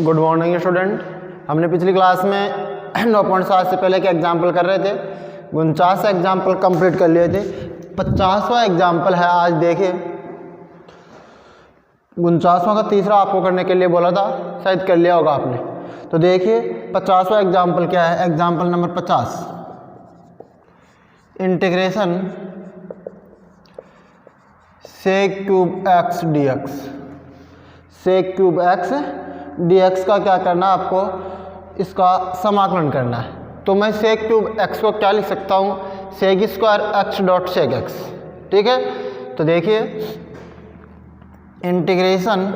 Good morning student. हमने पिछली class में 9.7 से पहले के एग्जाम्पल कर रहे थे। 49 एग्जाम्पल कंप्लीट कर लिए थे। 50वां एग्जाम्पल है आज। देखिए 49वां का तीसरा आपको करने के लिए बोला था, शायद कर लिया होगा आपने। तो देखिए 50वां एग्जाम्पल क्या है। Example number 50, integration sec cube x d x. Sec cube x dx का क्या करना है, आपको इसका समाकलन करना है। तो मैं सेक क्यूब x को क्या लिख सकता हूँ, sec square x dot sec x. ठीक है, तो देखिए integration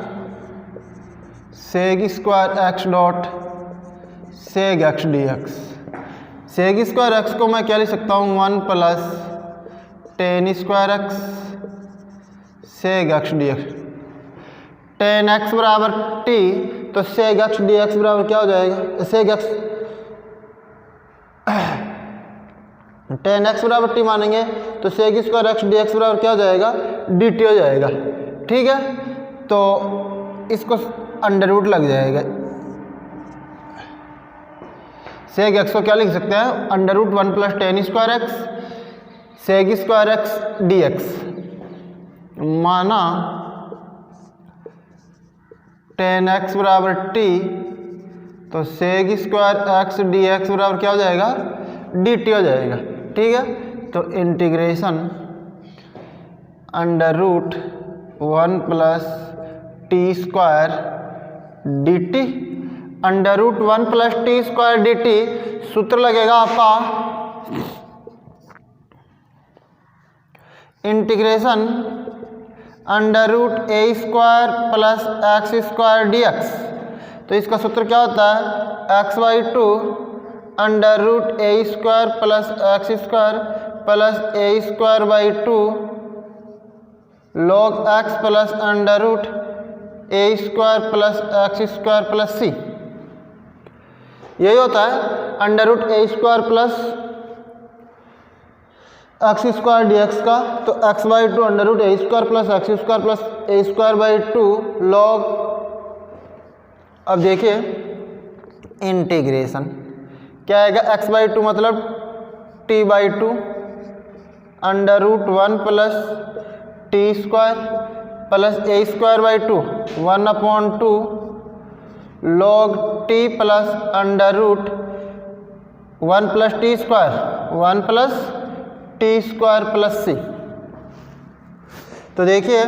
sec square x dot sec x d x. Sec square x को मैं क्या लिख सकता हूँ, 1 plus tan square x sec x d x. Tan x बराबर टी, तो सेक एक्स डी एक्स बराबर क्या हो जाएगा, सेक एक्स टेन एक्स बराबर टी मानेंगे तो sec square x d x बराबर क्या हो जाएगा, डी टी हो जाएगा। ठीक है, तो इसको अंडर रूट लग जाएगा। सेक एक्स को क्या लिख सकते हैं, under root 1 plus tan square x sec square x d x. माना टेन एक्स बराबर टी, तो sec square x d x बराबर क्या हो जाएगा, डी टी हो जाएगा। ठीक है, तो integration under root 1 plus t square d t. Under root 1 plus t square d t सूत्र लगेगा आपका integration under root a square plus x square d x. तो इसका सूत्र क्या होता है, x by two under root a square plus x square plus a square by two log x plus under root a square plus x square plus c. यही होता है under root a square plus x square d x का। तो x by two under root a square plus x square plus a square by two log. अब देखिए integration क्या आएगा, x by two मतलब t by two under root 1 plus t square plus a square by two 1/2 log t plus under root 1 plus t square 1 plus t square plus c. तो देखिए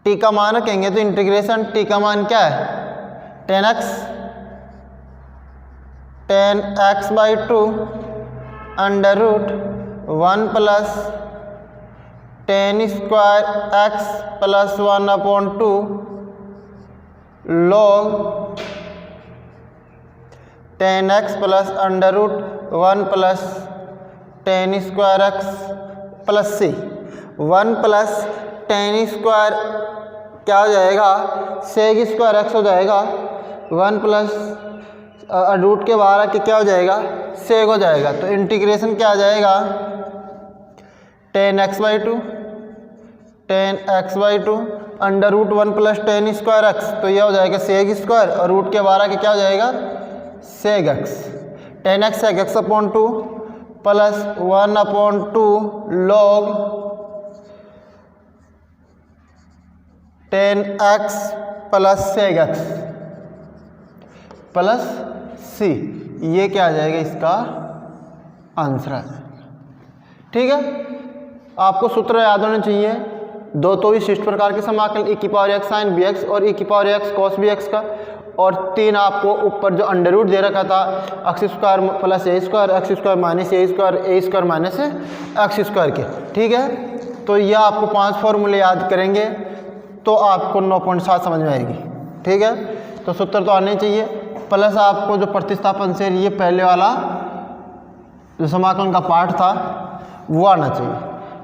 T का मान रखेंगे तो integration T का मान क्या है, tan x by two under root 1 plus tan square x plus 1/2 log tan x plus under root 1 plus tan square x plus c. 1 plus tan square क्या हो जाएगा, सेक स्क्वायर एक्स हो जाएगा। 1 प्लस रूट के बाहर आके क्या हो जाएगा, सेक हो जाएगा। तो इंटीग्रेशन क्या आ जाएगा, tan x by two under root 1 plus tan square x. तो यह हो जाएगा सेक स्क्वायर और रूट के बाहर आके क्या हो जाएगा, sec x. Tan x sec x upon 2 plus 1/2 log tan x plus sec x plus c. ये क्या आ जाएगा, इसका आंसर आ जाएगा। ठीक है, आपको सूत्र याद होने चाहिए। दो तो विशिष्ट प्रकार के समाकल e की power x sine b x और e की power x cos b x का, और 3 आपको ऊपर जो अंडर रूट दे रखा था x square plus a square x square minus A square minus x square के। ठीक है, तो यह आपको 5 फॉर्मूले याद करेंगे तो आपको 9.7 समझ में आएगी। ठीक है, तो सूत्र तो आने चाहिए, प्लस आपको जो प्रतिस्थापन से ये पहले वाला जो समाकलन का पार्ट था वो आना चाहिए।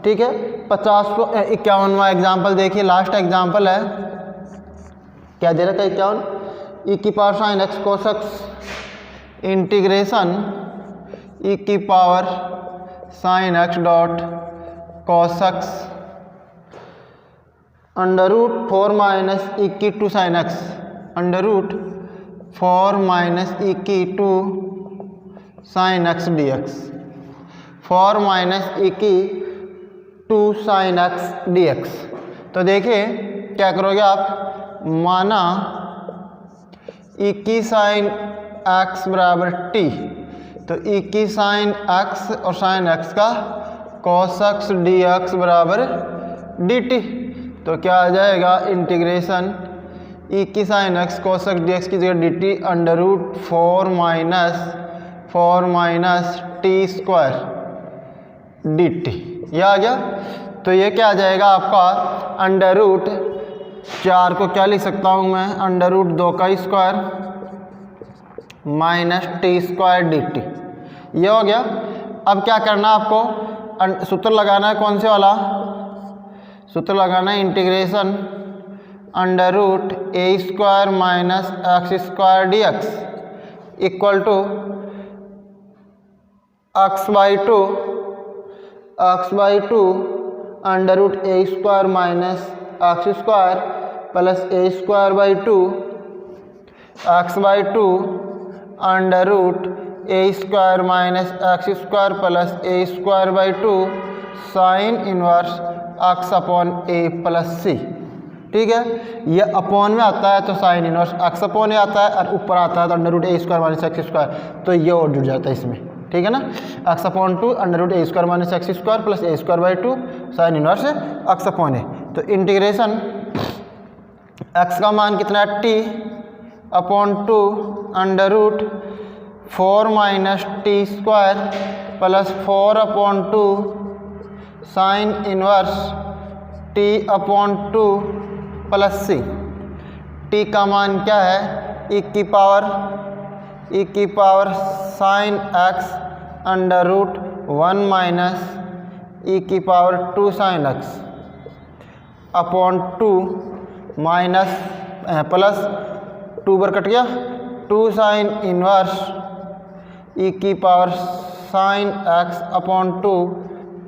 ठीक है, 51वां एग्जाम्पल देखिए, लास्ट एग्जाम्पल है। क्या दे रखा है, 51 ई की power sine x cos x integration e की power sine x dot cos x under root 4 minus e की two sine x under root 4 minus e की 2 sine x d x, 4 minus e की 2 sine x d x. तो देखिए क्या करोगे आप, माना ई की साइन एक्स बराबर टी, तो ई की साइन एक्स और साइन एक्स का कॉस एक्स डी एक्स बराबर डी टी। तो क्या आ जाएगा, इंटीग्रेशन ई की sine x cos x d x की जगह d t under root 4 minus t square d t, यह आ गया। तो ये क्या आ जाएगा आपका, अंडर रूट 4 को क्या लिख सकता हूँ मैं, अंडर रूट 2 का square minus t square d T, ये हो गया। अब क्या करना है आपको, सूत्र लगाना है, कौन से वाला सूत्र लगाना है, integration under root a square minus x square d x equal to x by two under root a square minus x square plus a square by two x by two under root a square minus x square plus a square by two sine inverse x upon a plus c. ठीक है, ये upon में आता है तो sine inverse x upon a आता है, और ऊपर आता है तो under root a square minus x square, तो ये और जुड़ जाता है इसमें। ठीक है ना, x upon 2 under root a square minus x square plus a square by 2 sine inverse x upon a. तो इंटीग्रेशन एक्स का मान कितना है, t upon 2 under root 4 minus t square plus 4 upon 2 sine inverse t upon 2 plus c. T का मान क्या है, e की power sine x under root 1 minus e की power 2 sine x upon 2 minus plus 2 बार कट गया 2 sine inverse e की power sine x upon 2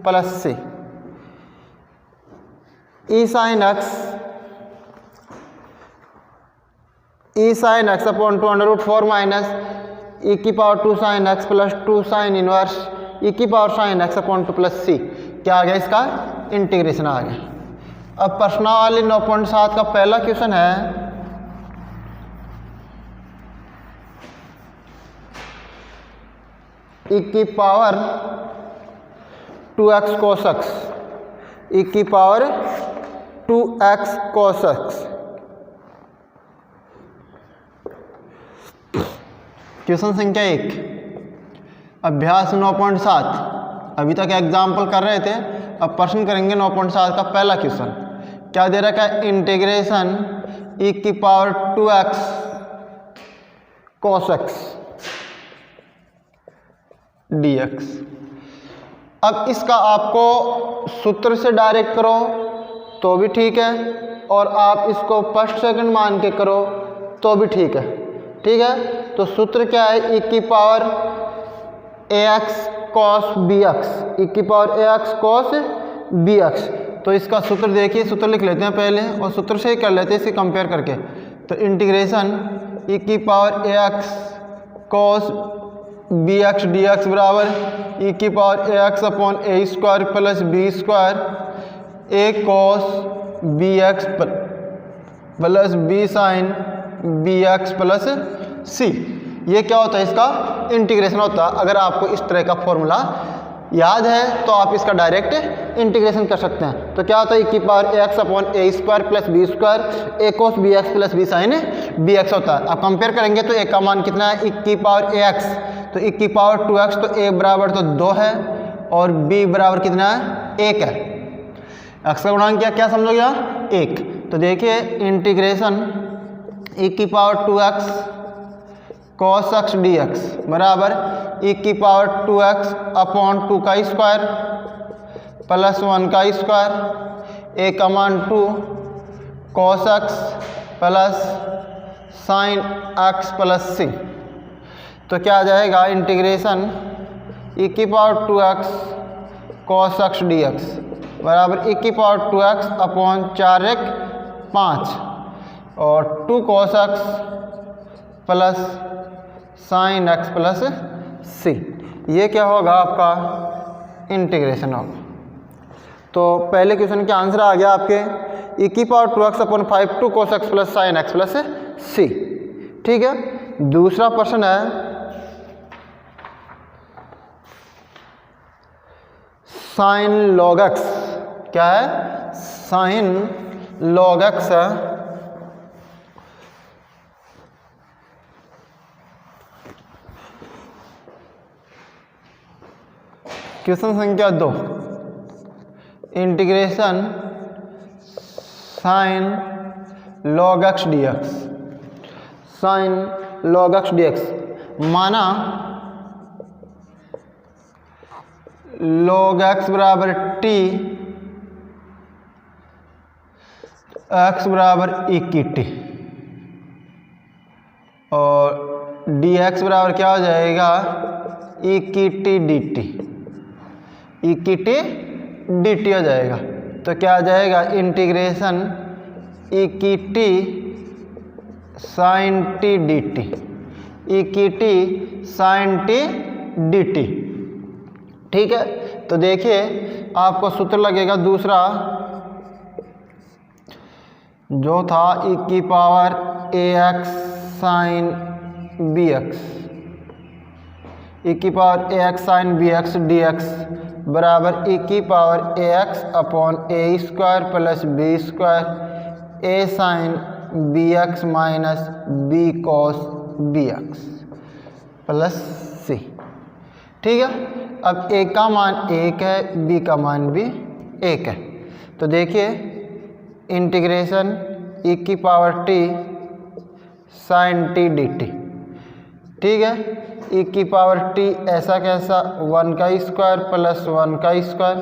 plus c. E sine x upon 2 under root 4 minus e की power 2 sine x plus 2 sine inverse e की power sine x upon 2 plus c. क्या आ गया, इसका integration आ गया। अब प्रश्नावली 9.7 का पहला क्वेश्चन है, ई की पावर 2x cos x, ई की power 2x cos x। Question संख्या 1, अभ्यास 9.7। अभी तक एग्जाम्पल कर रहे थे, अब प्रश्न करेंगे 9.7 का पहला क्वेश्चन। क्या दे रखा है, इंटीग्रेशन ई की power 2x cos x dx। अब इसका आपको सूत्र से डायरेक्ट करो तो भी ठीक है, और आप इसको फर्स्ट सेकंड मान के करो तो भी ठीक है। ठीक है, तो सूत्र क्या है, ई की पावर ax cos bx, ई की पावर ax cos bx। तो इसका सूत्र देखिए, सूत्र लिख लेते हैं पहले और सूत्र से ही कर लेते हैं इसे कंपेयर करके। तो इंटीग्रेशन ई की power ax cos bx dx बराबर ई की power ax upon a square plus b square a cos bx plus b sine bx plus c। ये क्या होता है, इसका इंटीग्रेशन होता है। अगर आपको इस तरह का फॉर्मूला याद है तो आप इसका डायरेक्ट इंटीग्रेशन कर सकते हैं। तो क्या होता है, ई की power ax upon a square plus b square a cos bx plus b sine bx होता है। अब कंपेयर करेंगे तो a का मान कितना है, ई की पावर ax, तो ई की पावर 2x, तो a बराबर तो 2 है और b बराबर कितना है, 1 है। x का गुणांक क्या समझोगे यहाँ, 1। तो देखिए इंटीग्रेशन ई की power 2x cos x dx बराबर ई की पावर 2x अपॉन 2 का स्क्वायर प्लस 1 का स्क्वायर, a का मान 2 cos x plus sine x plus c। तो क्या आ जाएगा, इंटीग्रेशन ई की power 2x cos x dx बराबर ई की पावर 2x अपॉन 4 1 5 और 2 cos x plus sine x plus c, ये क्या होगा आपका इंटीग्रेशन होगा। तो पहले क्वेश्चन का आंसर आ गया आपके e⁻2x/5 2 cos x plus sine x plus c. ठीक है, दूसरा प्रश्न है साइन लॉग एक्स। क्या है? साइन लॉग एक्स है क्वेश्चन संख्या 2, integration sign log x d x. Sign log x d x माना log x बराबर t, x बराबर e⁻t और dx बराबर क्या हो जाएगा e⁻t dt, e⁻t dt हो जाएगा। तो क्या आ जाएगा integration e⁻t sine t dt, e⁻t sine t dt। ठीक है, तो देखिए आपको सूत्र लगेगा दूसरा जो था e⁻ax sine bx, e⁻ax sine bx dx बराबर e⁻ax upon a square plus b square a sine bx minus b cos bx plus c। ठीक है, अब a का मान 1 है, b का मान भी 1 है। तो देखिए integration e⁻t sine t dt। ठीक है, e⁻t ऐसा कैसा 1 का स्क्वायर प्लस 1 का स्क्वायर,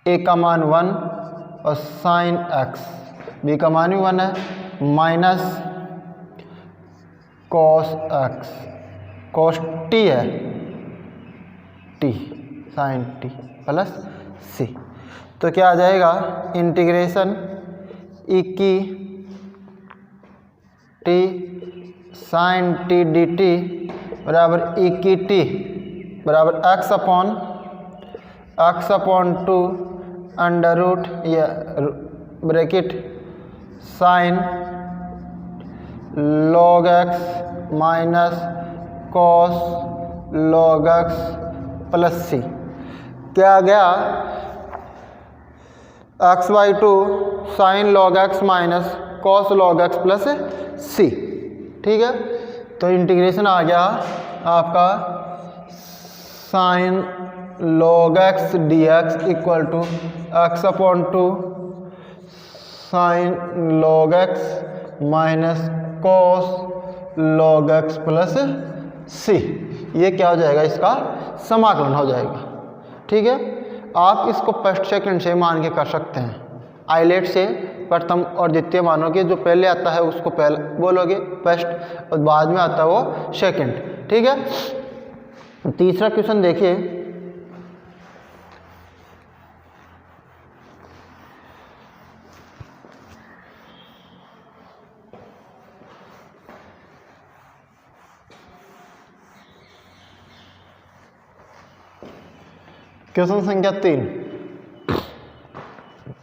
a का मान 1 और साइन x, b का मान भी 1 है, minus cos x, cos t है t sine t plus c। तो क्या आ जाएगा integration e⁻t sine t dt बराबर e⁻t बराबर x अपॉन 2 अंडर रूट या bracket sine log x minus cos log x plus c. क्या आ गया x/2 sine log x minus cos log x plus c. ठीक है, तो इंटीग्रेशन आ गया आपका sine log x dx equal to x upon 2 sine log x minus cos log x plus c. ये क्या हो जाएगा, इसका समाकलन हो जाएगा। ठीक है, आप इसको फर्स्ट सेकंड से मान के कर सकते हैं। आइलेट से प्रथम और द्वितीय मानोगे, जो पहले आता है उसको पहले बोलोगे फर्स्ट और बाद में आता है वो सेकंड। ठीक है, तीसरा क्वेश्चन देखिए, क्वेश्चन संख्या 3,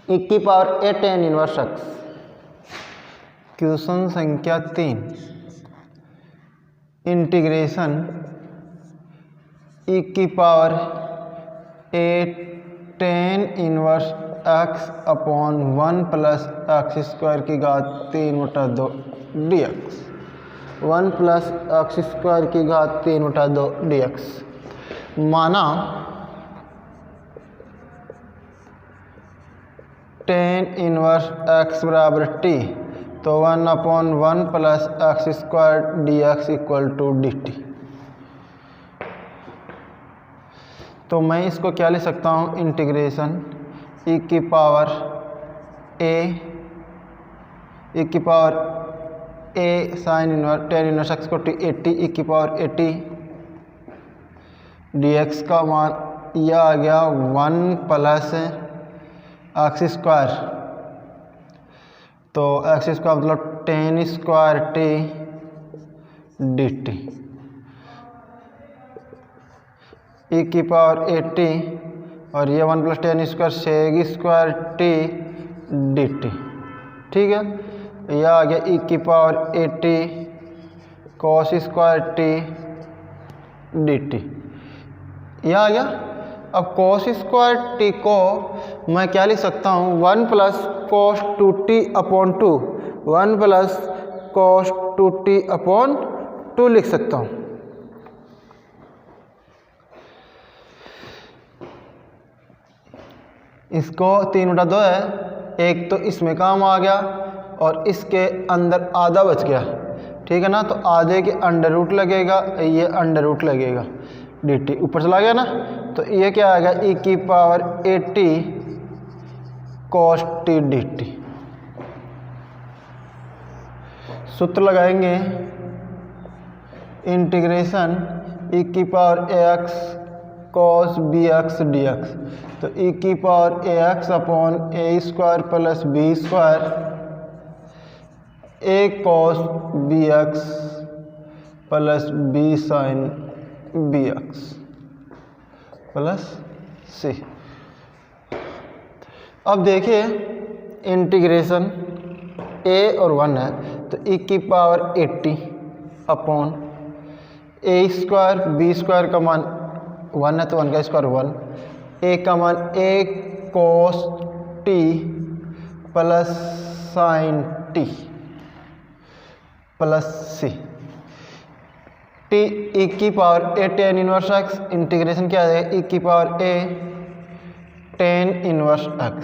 e⁻a tan inverse x। Question संख्या 3, integration e⁻a tan inverse x upon 1 plus x square की घात 3/2 dx, 1 प्लस एक्स स्क्वायर की घात 3/2 dx माना tan इनवर्स x बराबर t, तो 1 अपॉन 1 plus x square dx equal to dt। तो मैं इसको क्या लिख सकता हूँ, integration e⁻a sine inverse tan inverse x को e⁻at dx का मान यह आ गया 1 प्लस एक्स स्क्वायर तो एक्स स्क्वायर मतलब tan square t d t e की पावर 80 और ये 1 + 10 square sec square t d t. ठीक है, यह आ गया ई की power 80 cos square t d t, यह आ गया। अब कॉस स्क्वायर टी को मैं क्या लिख सकता हूँ, 1 + cos 2t upon 2, 1 + cos 2t upon 2 लिख सकता हूँ। इसको 3/2 है, एक तो इसमें काम आ गया और इसके अंदर आधा बच गया। ठीक है ना, तो आधे के अंडर रूट लगेगा, ये अंडर रूट लगेगा, डी टी ऊपर चला गया ना, तो ये क्या आ गया ई की power 80 cos t d t. सूत्र लगाएंगे इंटीग्रेशन ई की power ax cos bx dx, तो ई की power ax upon a square plus b square a cos bx plus b sine bx plus c। अब देखिए integration a और 1 है, तो e की power 80 upon a square b square का मान 1 है तो 1 का स्क्वायर 1, a का मान a cos t plus sign t plus c, t e की power a tan inverse x, integration क्या है e की power a tan inverse x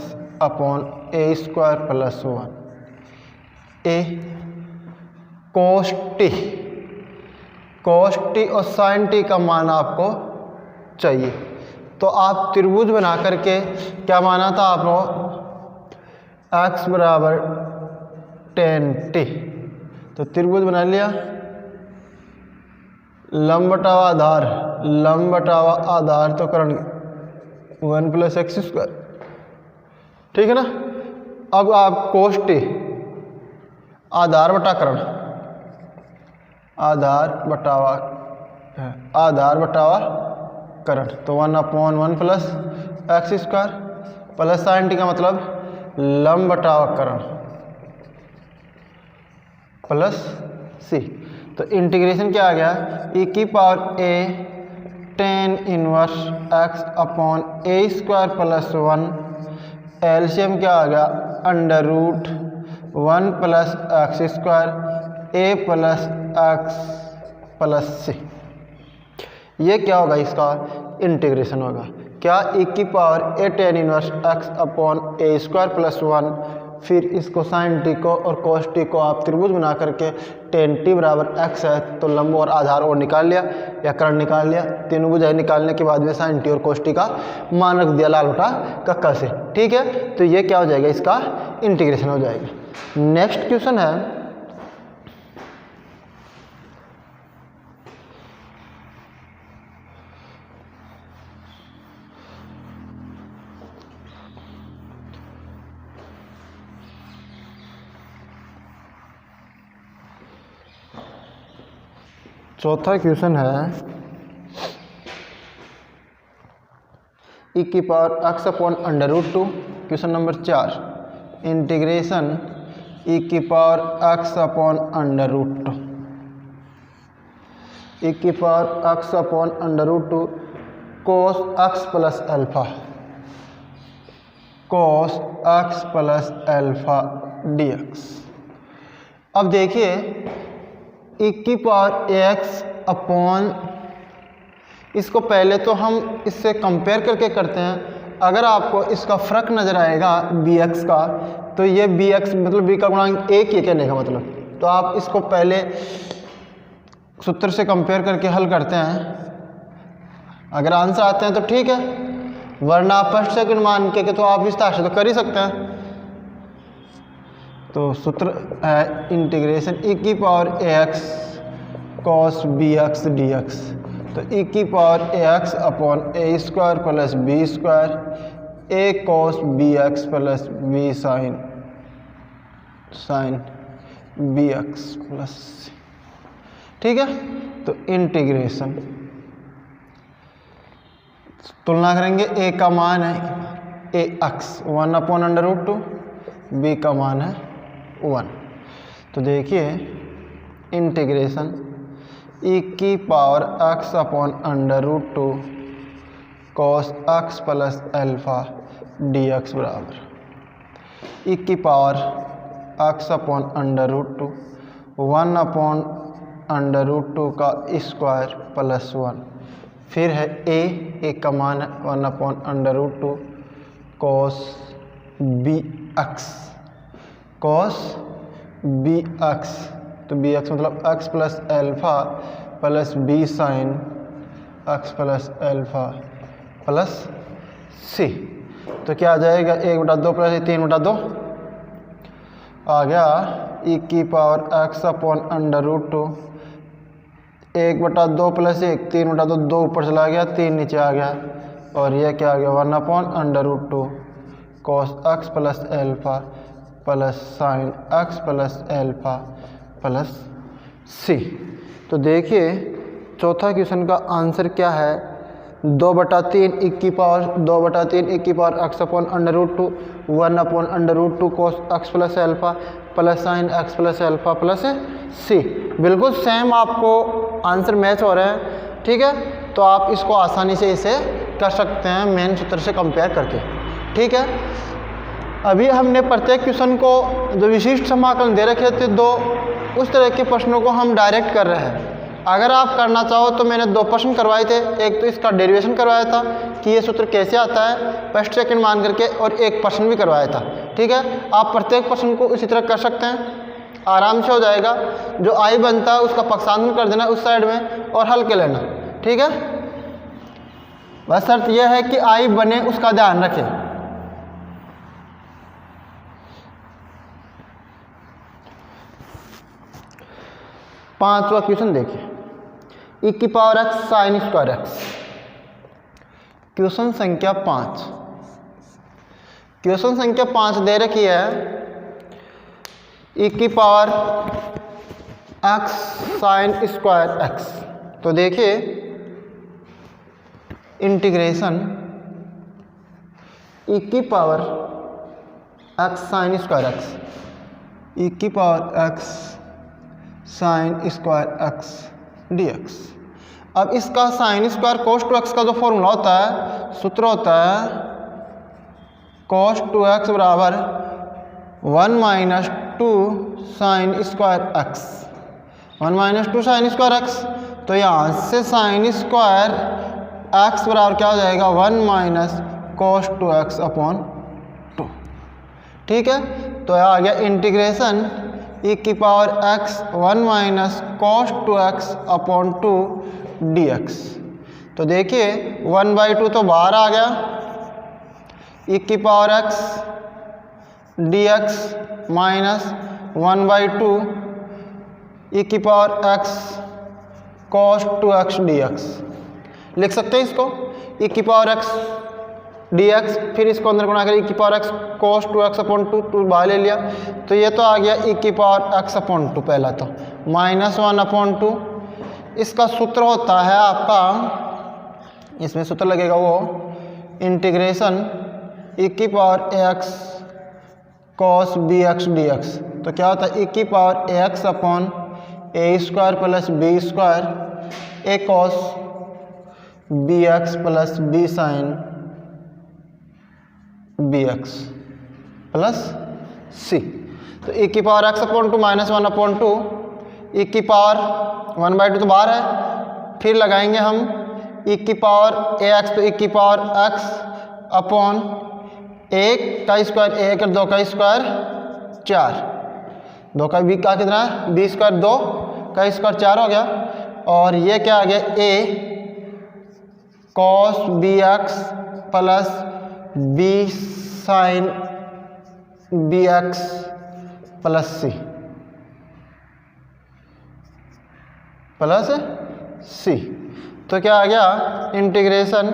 upon a square plus 1, a cos t और sign t का मान आपको चाहिए। तो आप त्रिभुज बना करके क्या माना था आपको, x बराबर tan t, तो त्रिभुज बना लिया, लंब बटावा आधार, लंब बटावा आधार तो करण 1 + x स्क्वायर। ठीक है ना, अब आप cos t आधार बटा करण, आधार बटावा करण, तो 1/1 + x square plus sign T का मतलब लंब बटावा करण प्लस c। तो इंटीग्रेशन क्या आ गया, e की power a tan inverse x upon a square plus 1, LCM क्या आ गया √1 + x square a plus x plus c। ये क्या होगा, इसका इंटीग्रेशन होगा क्या, e की power a tan inverse x upon a square plus 1, फिर इसको साइन टी को और cos t को आप त्रिभुज बना करके tan t बराबर x है तो लंब और आधार और निकाल लिया या कर्ण निकाल लिया, तीनों बुझाई निकालने के बाद में साइन टी और cos t का मान रख दिया लाल बटा कक्का से। ठीक है, तो ये क्या हो जाएगा, इसका इंटीग्रेशन हो जाएगा। नेक्स्ट क्वेश्चन है चौथा क्वेश्चन है e की power x upon √2, question number 4, integration e की पावर x अपॉन √2, e की power x upon √2 cos x plus alpha, cos x plus alpha dx। अब देखिए e की पावर ax अपॉन, इसको पहले तो हम इससे कंपेयर करके करते हैं। अगर आपको इसका फ़र्क नज़र आएगा bx का, तो ये bx मतलब b का गुणांक एक ही कहने का मतलब, तो आप इसको पहले सूत्र से कंपेयर करके हल करते हैं। अगर आंसर आते हैं तो ठीक है, वरना आप फर्स्ट सेकंड मान के तो आप विस्तार से तो कर ही सकते हैं। तो सूत्र है इंटीग्रेशन e की power ax cos bx dx, तो e की power ax upon a square plus b square a cos bx plus b sine sine b x plus c. ठीक है, तो इंटीग्रेशन तुलना करेंगे, ए का मान है ए एक्स 1/√2, बी का मान है 1। तो देखिए इंटीग्रेशन e की power x/√2 cos x plus alpha dx बराबर e की पावर x/√2 1/√2 का स्क्वायर प्लस 1, फिर है ए का मान है 1/√2 cos bx, तो bx मतलब x plus alpha plus b sine x plus alpha plus c. तो क्या आ जाएगा 1/2 प्लस 3/2 आ गया e की पावर x/√2 1/2 प्लस 1 3/2, 2 ऊपर चला गया 3 नीचे आ गया, और यह क्या आ गया 1/√2 cos x plus alpha plus sine x plus alpha plus c. तो देखिए चौथा क्वेश्चन का आंसर क्या है, 2/3 e की power x/√2 1/√2 cos x plus alpha plus sine x plus alpha plus c. बिल्कुल सेम आपको आंसर मैच हो रहे हैं। ठीक है, तो आप इसको आसानी से इसे कर सकते हैं मेन सूत्र से कंपेयर करके। ठीक है, अभी हमने प्रत्येक क्वेश्चन को जो विशिष्ट समाकलन दे रखे थे दो, उस तरह के प्रश्नों को हम डायरेक्ट कर रहे हैं। अगर आप करना चाहो तो मैंने 2 प्रश्न करवाए थे, एक तो इसका डेरिवेशन करवाया था कि ये सूत्र कैसे आता है फर्स्ट सेकंड मान करके, और एक प्रश्न भी करवाया था। ठीक है, आप प्रत्येक प्रश्न को इसी तरह कर सकते हैं, आराम से हो जाएगा। जो आई बनता है उसका पक्षांतर कर देना उस साइड में और हल के लेना। ठीक है, बस शर्त यह है कि आई बने उसका ध्यान रखें। पांचवा क्वेश्चन देखिए, e की power x sine square x। Question संख्या 5, क्वेश्चन संख्या 5 दे रखी है e की power x sine square x। तो देखिए इंटीग्रेशन e की power x sine square x, e की power x sine square x dx। अब इसका साइन स्क्वायर cos 2x का जो फॉर्मूला होता है, सूत्र होता है cos 2x बराबर 1 - 2 sine square x, 1 - 2 sine square x। तो यहाँ से साइन स्क्वायर x बराबर क्या हो जाएगा 1 - cos 2x/2। ठीक है, तो आ गया इंटीग्रेशन e की power x 1 - cos 2x/2 dx। तो देखिए 1/2 तो बाहर आ गया, e की power x dx minus 1/2 e की power x cos 2x dx। लिख सकते हैं इसको e की पावर x dx, फिर इसको अंदर गुणा कर e की पावर x cos 2x/2, 2 बाहर ले लिया, तो ये तो आ गया e की पावर x/2 पहला तो -1/2। इसका सूत्र होता है आपका, इसमें सूत्र लगेगा वो इंटीग्रेशन e की power ax cos bx dx। तो क्या होता है e की power ax/a² plus b² a cos bx plus b sine bx plus c। तो e की पावर x/2 -1/2, e की पावर 1/2 तो बाहर है, फिर लगाएंगे हम e की पावर ax, तो e की पावर x अपॉन 1 का स्क्वायर 1 और 2 का स्क्वायर 4, 2 का b का कितना है b², 2 का स्क्वायर 4 हो गया, और ये क्या आ गया a cos bx plus b sine bx plus c plus c। तो क्या आ गया इंटीग्रेशन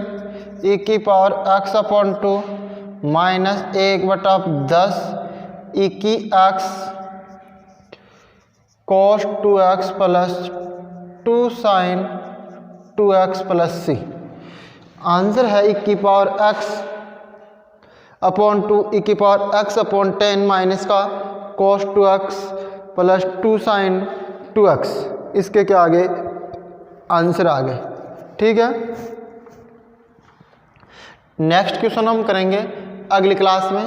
e की पावर x/2 -1/10 e की x cos 2x plus 2 sin 2x plus c. Answer है e की पावर x अपॉन 2 e की पावर x अपॉन 10 माइनस का cos 2x plus 2 sin 2x। इसके क्या आगे आंसर आ गए। ठीक है, नेक्स्ट क्वेश्चन हम करेंगे अगली क्लास में।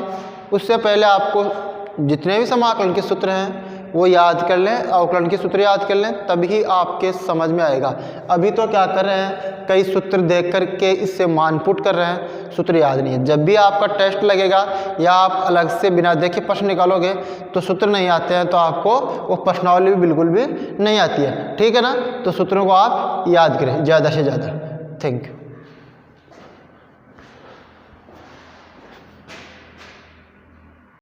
उससे पहले आपको जितने भी समाकलन के सूत्र हैं वो याद कर लें, अवकलन के सूत्र याद कर लें, तभी आपके समझ में आएगा। अभी तो क्या कर रहे हैं, कई सूत्र देख कर के इससे मानपुट कर रहे हैं, सूत्र याद नहीं है। जब भी आपका टेस्ट लगेगा या आप अलग से बिना देखे प्रश्न निकालोगे तो सूत्र नहीं आते हैं, तो आपको वो प्रश्नावली भी बिल्कुल भी नहीं आती है। ठीक है ना, तो सूत्रों को आप याद करें ज़्यादा से ज़्यादा। Thank you.